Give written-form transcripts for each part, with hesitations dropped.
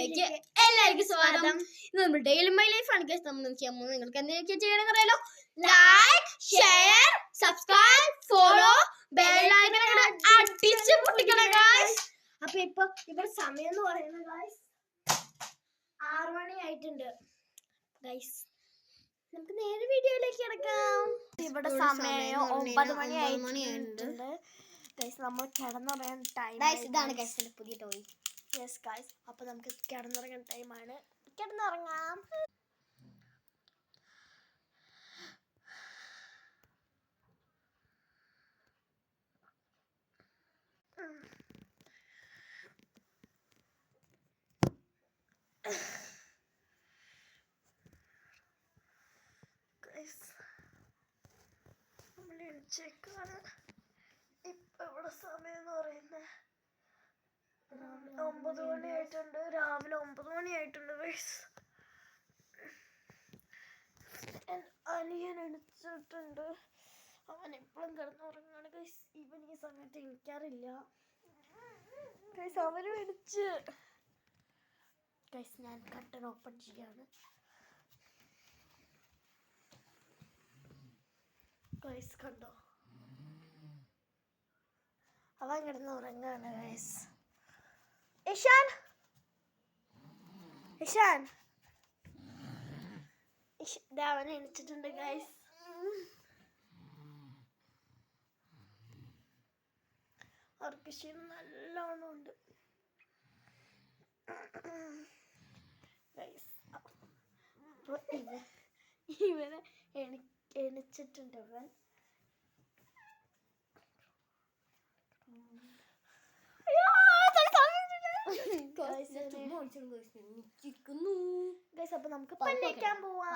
വീഡിയോയിലേക്ക് എല്ലാവർക്കും സ്വാഗതം. ഇന്ന് നമ്മൾ ഡെയിലി മൈ ലൈഫ് ആണ് ഗൈസ്. നമ്മൾ നിങ്ങൾക്ക് എന്തൊക്കെ ചെയ്യണമെന്ന് അറിയാലോ. Like, share, subscribe, follow, bell icon അടിച്ച് പൊട്ടിക്കണം ഗൈസ്. അപ്പോൾ ഇപ്പോൾ സമയം എന്ന് പറയുന്നത് ഗൈസ് 6 മണി ആയിട്ടുണ്ട് ഗൈസ്. നമുക്ക് നേരെ വീഡിയോയിലേക്ക് കിടക്കാം. ഇവിടെ സമയം 9 മണി ആയിട്ടുണ്ട് ഗൈസ്. നമ്മൾ കിടന്നുറങ്ങാൻ ടൈം. ഇതാണ് ഗൈസ് എൻ്റെ പുതിയ ടോയ്. യെസ് ഗൈസ്, അപ്പോൾ നമുക്ക് കിടന്നുറങ്ങാൻ ടൈമാണ്. കിടന്നുറങ്ങാം. നമ്മൾ എണിച്ചേക്കാണ്. ഇപ്പം ഇവിടെ സമയം എന്ന് പറയുന്നത് 9 മണി ആയിട്ടുണ്ട്. രാവിലെ 9 മണി ആയിട്ടുണ്ട് ഗൈസ്. അനിയൻ എണിച്ചിട്ടുണ്ട്. അവൻ എപ്പോഴും കിടന്നുറങ്ങാണ് ഗൈസ്. ഇവൻ ഈ സമയത്ത് എണിക്കാറില്ല ഗൈസ്. അവനും എണിച്ച് ഗൈസ്. ഞാൻ കട്ടൻ ഓപ്പൺ ചെയ്യാണ് ഗൈസ്. കണ്ടോ, അവൻ കിടന്നുറങ്ങാണ് ഗൈസ്. ഇഷാൻ, ഇഷാൻ, അവൻ എണിച്ചിട്ടുണ്ട് ഗൈസ്. അവർക്ക് ക്ഷീണം നല്ലോണം ഉണ്ട് ഗൈസ്. അപ്പോൾ ഇവനെ എണിച്ചിട്ടുണ്ട് അവൻ. അപ്പൊ നമുക്ക് പല്ലേക്കാൻ പോവാം.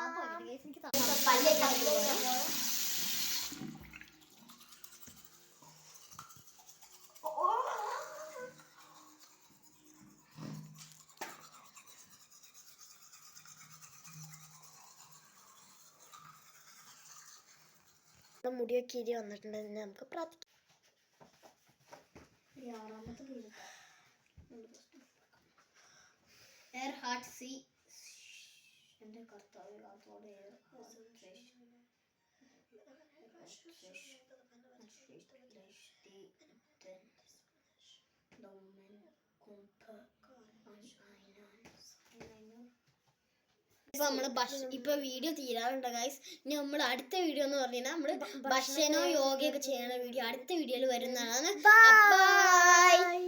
മുടിയൊക്കെ ഇരി വന്നിട്ടുണ്ട്. നമുക്ക് പ്രാർത്ഥിക്കാം. എയർ ഹാർട്ട് സി എൻ്റെ കർത്താവ് കാത്തോടെ ഇപ്പൊ വീഡിയോ തീരാറുണ്ട് ഗൈസ്. ഇനി നമ്മൾ അടുത്ത വീഡിയോ എന്ന് പറഞ്ഞാൽ നമ്മള് ഭക്ഷണവും യോഗയൊക്കെ ചെയ്യണ വീഡിയോ അടുത്ത വീഡിയോയിൽ വരുന്നതാണ്. ബൈ.